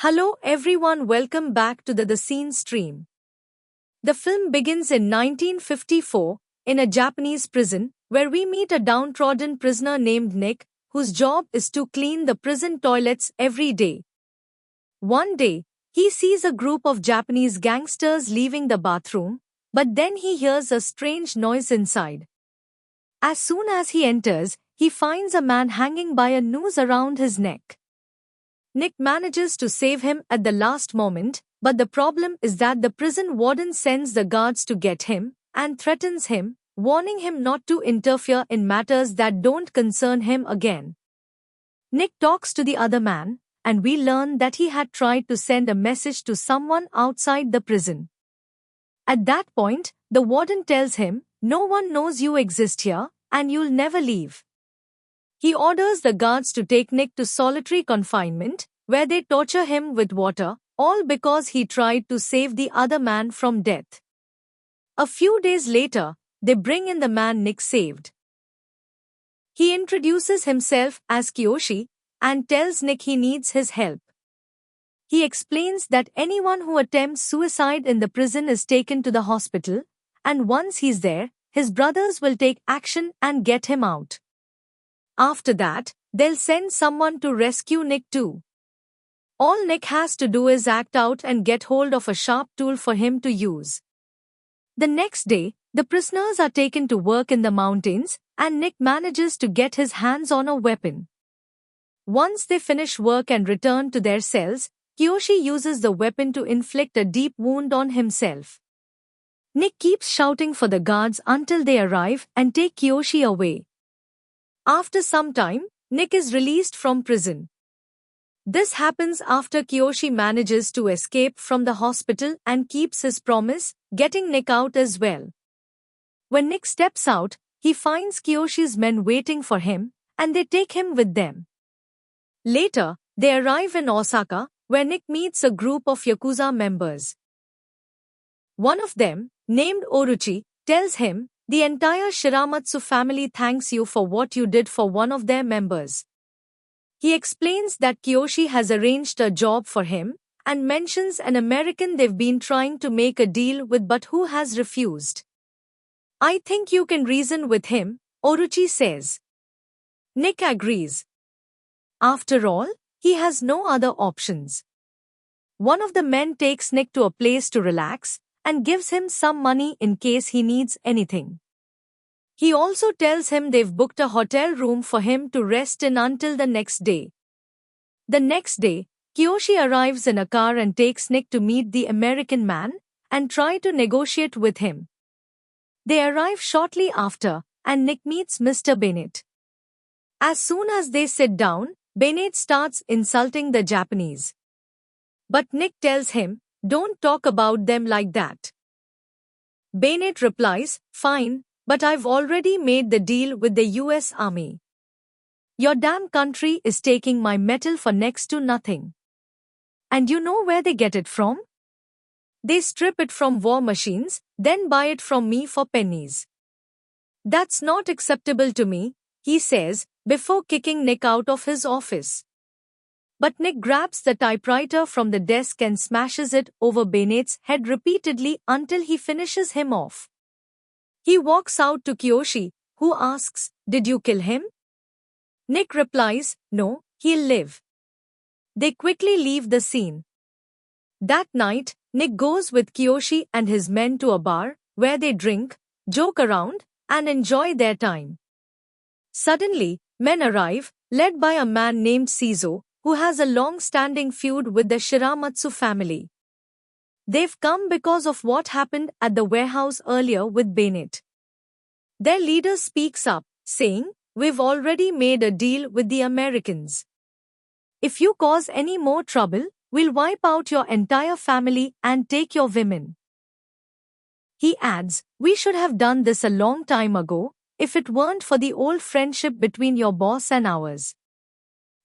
Hello everyone, welcome back to the Scene stream. The film begins in 1954 in a Japanese prison where we meet a downtrodden prisoner named Nick whose job is to clean the prison toilets every day. One day, he sees a group of Japanese gangsters leaving the bathroom, but then he hears a strange noise inside. As soon as he enters, he finds a man hanging by a noose around his neck. Nick manages to save him at the last moment, but the problem is that the prison warden sends the guards to get him and threatens him, warning him not to interfere in matters that don't concern him again. Nick talks to the other man, and we learn that he had tried to send a message to someone outside the prison. At that point, the warden tells him, "No one knows you exist here, and you'll never leave." He orders the guards to take Nick to solitary confinement, where they torture him with water, all because he tried to save the other man from death. A few days later, they bring in the man Nick saved. He introduces himself as Kiyoshi and tells Nick he needs his help. He explains that anyone who attempts suicide in the prison is taken to the hospital, and once he's there, his brothers will take action and get him out. After that, they'll send someone to rescue Nick too. All Nick has to do is act out and get hold of a sharp tool for him to use. The next day, the prisoners are taken to work in the mountains, and Nick manages to get his hands on a weapon. Once they finish work and return to their cells, Kiyoshi uses the weapon to inflict a deep wound on himself. Nick keeps shouting for the guards until they arrive and take Kiyoshi away. After some time, Nick is released from prison. This happens after Kiyoshi manages to escape from the hospital and keeps his promise, getting Nick out as well. When Nick steps out, he finds Kiyoshi's men waiting for him, and they take him with them. Later, they arrive in Osaka, where Nick meets a group of Yakuza members. One of them, named Orochi, tells him, "The entire Shiramatsu family thanks you for what you did for one of their members." He explains that Kiyoshi has arranged a job for him and mentions an American they've been trying to make a deal with but who has refused. "I think you can reason with him," Orochi says. Nick agrees. After all, he has no other options. One of the men takes Nick to a place to relax and gives him some money in case he needs anything. He also tells him they've booked a hotel room for him to rest in until the next day. The next day, Kiyoshi arrives in a car and takes Nick to meet the American man and try to negotiate with him. They arrive shortly after, and Nick meets Mr. Bennett. As soon as they sit down, Bennett starts insulting the Japanese. But Nick tells him, "Don't talk about them like that." Bennett replies, "Fine, but I've already made the deal with the US Army. Your damn country is taking my metal for next to nothing. And you know where they get it from? They strip it from war machines, then buy it from me for pennies. That's not acceptable to me," he says, before kicking Nick out of his office. But Nick grabs the typewriter from the desk and smashes it over Bennett's head repeatedly until he finishes him off. He walks out to Kiyoshi, who asks, "Did you kill him?" Nick replies, "No, he'll live." They quickly leave the scene. That night, Nick goes with Kiyoshi and his men to a bar, where they drink, joke around, and enjoy their time. Suddenly, men arrive, led by a man named Shizo, who has a long-standing feud with the Shiramatsu family. They've come because of what happened at the warehouse earlier with Bennett. Their leader speaks up, saying, "We've already made a deal with the Americans. If you cause any more trouble, we'll wipe out your entire family and take your women." He adds, "We should have done this a long time ago, if it weren't for the old friendship between your boss and ours."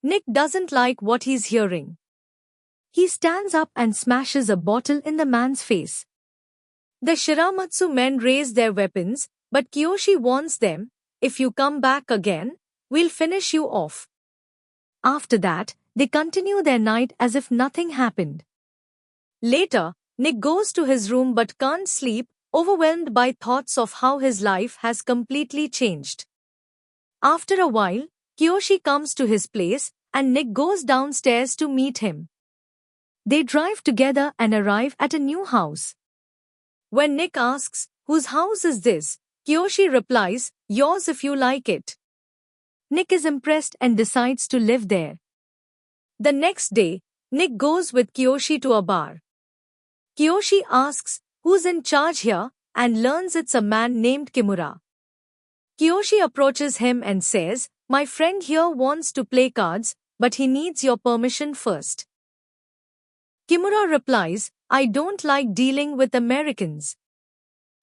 Nick doesn't like what he's hearing. He stands up and smashes a bottle in the man's face. The Shiramatsu men raise their weapons, but Kiyoshi warns them, "If you come back again, we'll finish you off." After that, they continue their night as if nothing happened. Later, Nick goes to his room but can't sleep, overwhelmed by thoughts of how his life has completely changed. After a while, Kiyoshi comes to his place, and Nick goes downstairs to meet him. They drive together and arrive at a new house. When Nick asks, "Whose house is this?" Kiyoshi replies, "Yours if you like it." Nick is impressed and decides to live there. The next day, Nick goes with Kiyoshi to a bar. Kiyoshi asks, "Who's in charge here?" and learns it's a man named Kimura. Kiyoshi approaches him and says, "My friend here wants to play cards, but he needs your permission first." Kimura replies, "I don't like dealing with Americans."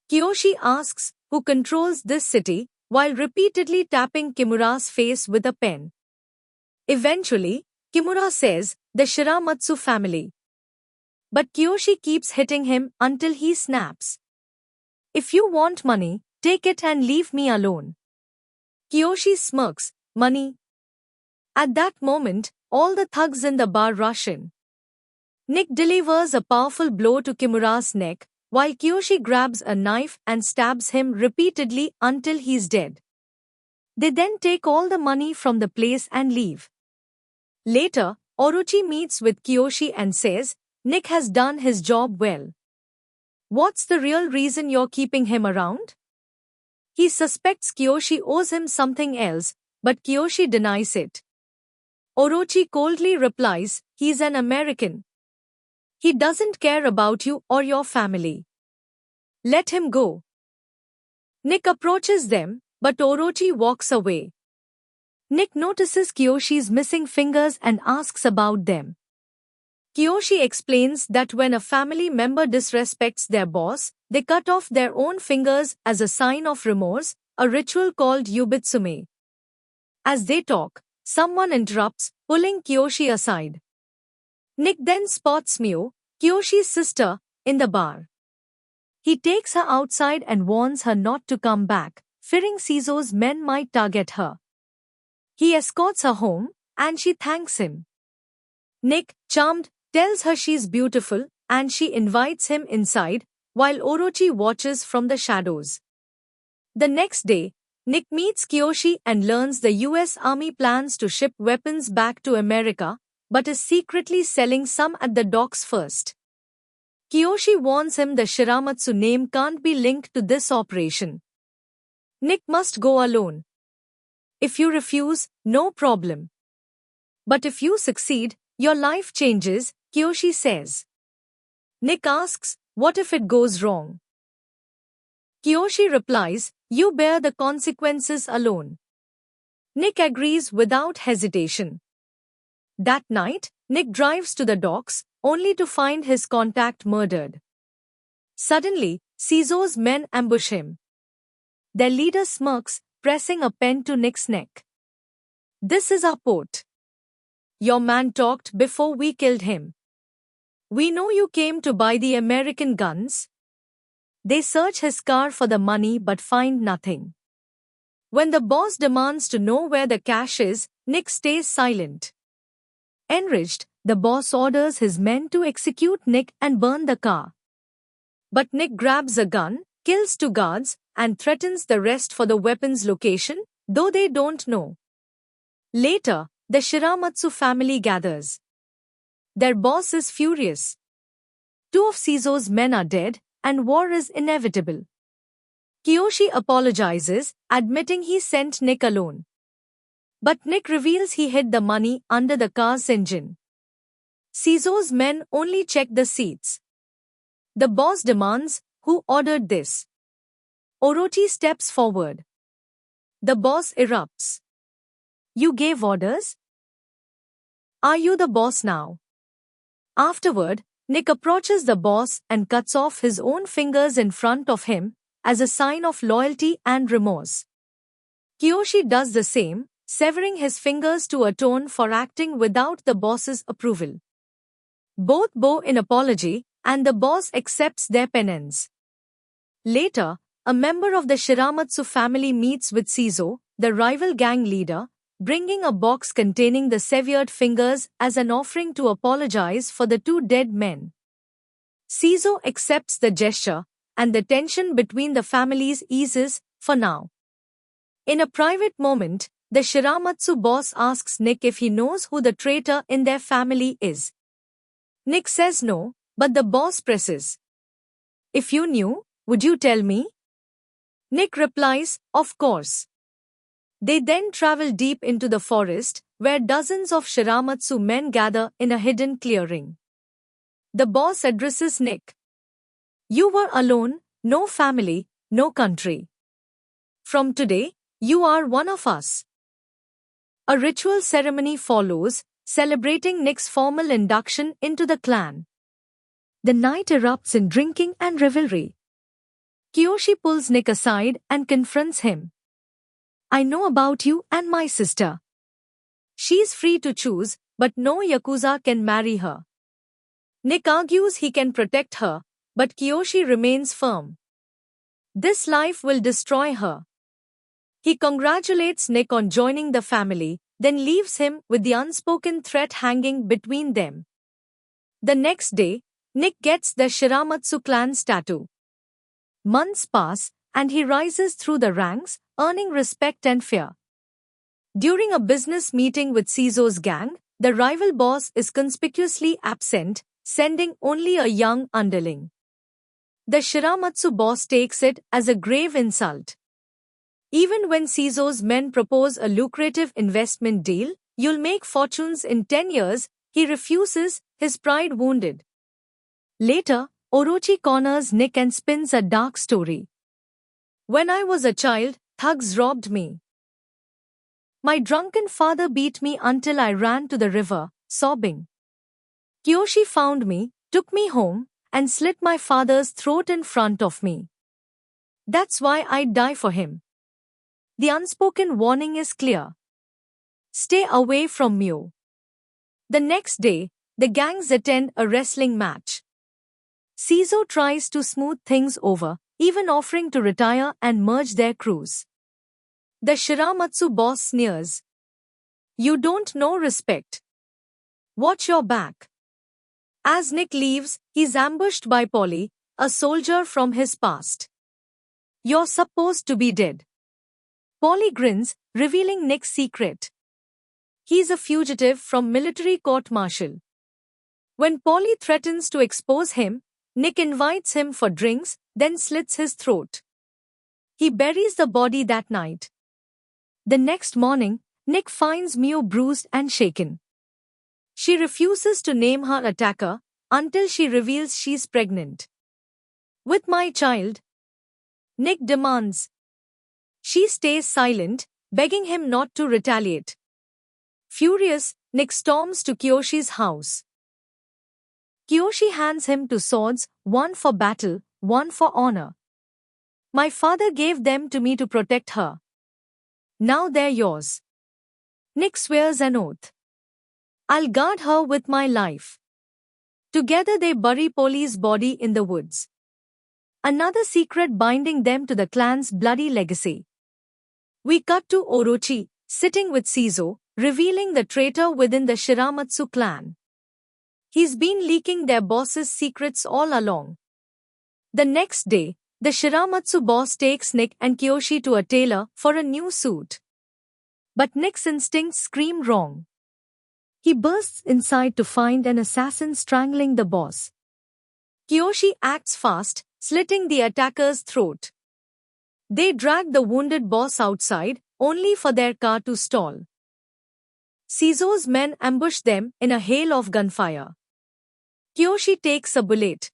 Kiyoshi asks, "Who controls this city?" while repeatedly tapping Kimura's face with a pen. Eventually, Kimura says, "The Shiramatsu family." But Kiyoshi keeps hitting him until he snaps. "If you want money, take it and leave me alone." Kiyoshi smirks, "Money?" At that moment, all the thugs in the bar rush in. Nick delivers a powerful blow to Kimura's neck, while Kiyoshi grabs a knife and stabs him repeatedly until he's dead. They then take all the money from the place and leave. Later, Orochi meets with Kiyoshi and says, "Nick has done his job well. What's the real reason you're keeping him around?" He suspects Kiyoshi owes him something else, but Kiyoshi denies it. Orochi coldly replies, "He's an American. He doesn't care about you or your family. Let him go." Nick approaches them, but Orochi walks away. Nick notices Kiyoshi's missing fingers and asks about them. Kiyoshi explains that when a family member disrespects their boss, they cut off their own fingers as a sign of remorse, a ritual called Yubitsume. As they talk, someone interrupts, pulling Kiyoshi aside. Nick then spots Mio, Kiyoshi's sister, in the bar. He takes her outside and warns her not to come back, fearing Shizo's men might target her. He escorts her home, and she thanks him. Nick, charmed, tells her she's beautiful, and she invites him inside, while Orochi watches from the shadows. The next day, Nick meets Kiyoshi and learns the US Army plans to ship weapons back to America, but is secretly selling some at the docks first. Kiyoshi warns him the Shiramatsu name can't be linked to this operation. Nick must go alone. "If you refuse, no problem. But if you succeed, your life changes," Kiyoshi says. Nick asks, "What if it goes wrong?" Kiyoshi replies, "You bear the consequences alone." Nick agrees without hesitation. That night, Nick drives to the docks, only to find his contact murdered. Suddenly, Shizo's men ambush him. Their leader smirks, pressing a pen to Nick's neck. "This is our port. Your man talked before we killed him. We know you came to buy the American guns." They search his car for the money but find nothing. When the boss demands to know where the cash is, Nick stays silent. Enraged, the boss orders his men to execute Nick and burn the car. But Nick grabs a gun, kills 2 guards, and threatens the rest for the weapon's location, though they don't know. Later, the Shiramatsu family gathers. Their boss is furious. 2 of Shizo's men are dead, and war is inevitable. Kiyoshi apologizes, admitting he sent Nick alone. But Nick reveals he hid the money under the car's engine. Shizo's men only check the seats. The boss demands, "Who ordered this?" Orochi steps forward. The boss erupts. "You gave orders? Are you the boss now?" Afterward, Nick approaches the boss and cuts off his own fingers in front of him, as a sign of loyalty and remorse. Kiyoshi does the same, severing his fingers to atone for acting without the boss's approval. Both bow in apology, and the boss accepts their penance. Later, a member of the Shiramatsu family meets with Shizo, the rival gang leader, bringing a box containing the severed fingers as an offering to apologize for the two dead men. Shizo accepts the gesture, and the tension between the families eases, for now. In a private moment, the Shiramatsu boss asks Nick if he knows who the traitor in their family is. Nick says no, but the boss presses. "If you knew, would you tell me?" Nick replies, "Of course." They then travel deep into the forest, where dozens of Shiramatsu men gather in a hidden clearing. The boss addresses Nick. "You were alone, no family, no country. From today, you are one of us." A ritual ceremony follows, celebrating Nick's formal induction into the clan. The night erupts in drinking and revelry. Kiyoshi pulls Nick aside and confronts him. "I know about you and my sister. She's free to choose, but no Yakuza can marry her." Nick argues he can protect her, but Kiyoshi remains firm. "This life will destroy her." He congratulates Nick on joining the family, then leaves him with the unspoken threat hanging between them. The next day, Nick gets the Shiramatsu clan's tattoo. Months pass, and he rises through the ranks, earning respect and fear. During a business meeting with Shizo's gang, the rival boss is conspicuously absent, sending only a young underling. The Shiramatsu boss takes it as a grave insult. Even when Shizo's men propose a lucrative investment deal, "You'll make fortunes in 10 years, he refuses, his pride wounded. Later, Orochi corners Nick and spins a dark story. "When I was a child, thugs robbed me. My drunken father beat me until I ran to the river, sobbing. Kiyoshi found me, took me home, and slit my father's throat in front of me. That's why I'd die for him." The unspoken warning is clear. Stay away from Mio. The next day, the gangs attend a wrestling match. Shizo tries to smooth things over, even offering to retire and merge their crews. The Shiramatsu boss sneers. "You don't know respect. Watch your back." As Nick leaves, he's ambushed by Polly, a soldier from his past. "You're supposed to be dead." Polly grins, revealing Nick's secret. He's a fugitive from military court-martial. When Polly threatens to expose him, Nick invites him for drinks, then slits his throat. He buries the body that night. The next morning, Nick finds Mio bruised and shaken. She refuses to name her attacker until she reveals she's pregnant. "With my child?" Nick demands. She stays silent, begging him not to retaliate. Furious, Nick storms to Kiyoshi's house. Kiyoshi hands him two swords, one for battle, one for honor. "My father gave them to me to protect her. Now they're yours." Nick swears an oath. "I'll guard her with my life." Together they bury Polly's body in the woods. Another secret binding them to the clan's bloody legacy. We cut to Orochi, sitting with Shizo, revealing the traitor within the Shiramatsu clan. He's been leaking their boss's secrets all along. The next day, the Shiramatsu boss takes Nick and Kiyoshi to a tailor for a new suit. But Nick's instincts scream wrong. He bursts inside to find an assassin strangling the boss. Kiyoshi acts fast, slitting the attacker's throat. They drag the wounded boss outside, only for their car to stall. Shizo's men ambush them in a hail of gunfire. Kiyoshi takes a bullet.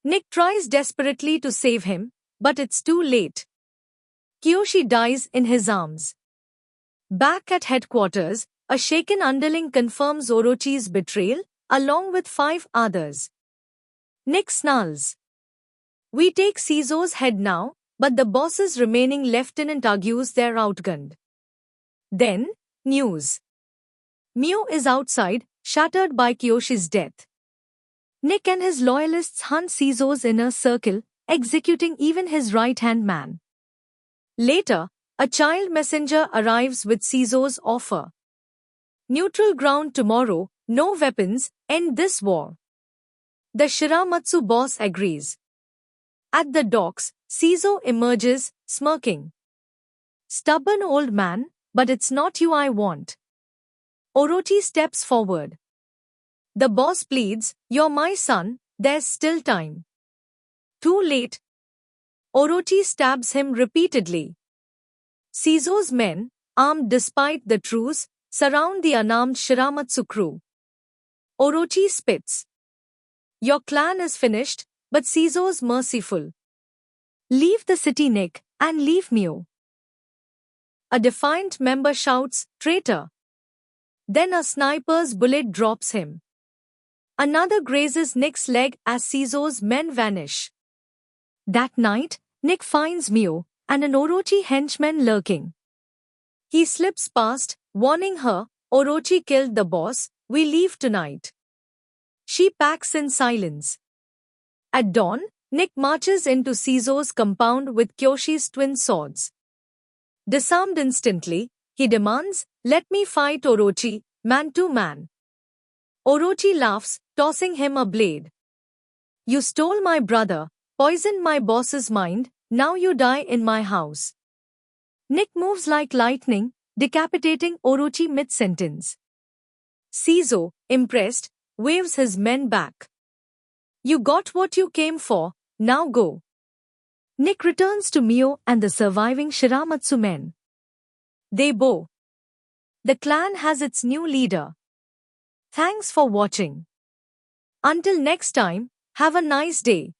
Nick tries desperately to save him, but it's too late. Kiyoshi dies in his arms. Back at headquarters, a shaken underling confirms Orochi's betrayal, along with 5 others. Nick snarls. "We take Shizo's head now," but the boss's remaining lieutenant argues they're outgunned. Then, news. Mio is outside, shattered by Kiyoshi's death. Nick and his loyalists hunt Shizo's inner circle, executing even his right-hand man. Later, A child messenger arrives with Shizo's offer. Neutral ground tomorrow, no weapons, end this war. The Shiramatsu boss agrees. At the docks, Shizo emerges, smirking. Stubborn old man, but it's not you I want. Orochi steps forward. The boss pleads, you're my son, there's still time. Too late. Orochi stabs him repeatedly. Shizo's men, armed despite the truce, surround the unarmed Shiramatsu crew. Orochi spits. Your clan is finished, but Shizo's merciful. Leave the city, Nick, and leave Mio. A defiant member shouts, traitor. Then a sniper's bullet drops him. Another grazes Nick's leg as Shizo's men vanish. That night, Nick finds Mio and an Orochi henchman lurking. He slips past, warning her, Orochi killed the boss, we leave tonight. She packs in silence. At dawn, Nick marches into Shizo's compound with Kyoshi's twin swords. Disarmed instantly, he demands, let me fight Orochi, man to man. Orochi laughs, tossing him a blade. You stole my brother, poisoned my boss's mind, now you die in my house. Nick moves like lightning, decapitating Orochi mid-sentence. Shizo, impressed, waves his men back. You got what you came for, now go. Nick returns to Mio and the surviving Shiramatsu men. They bow. The clan has its new leader. Thanks for watching. Until next time, have a nice day.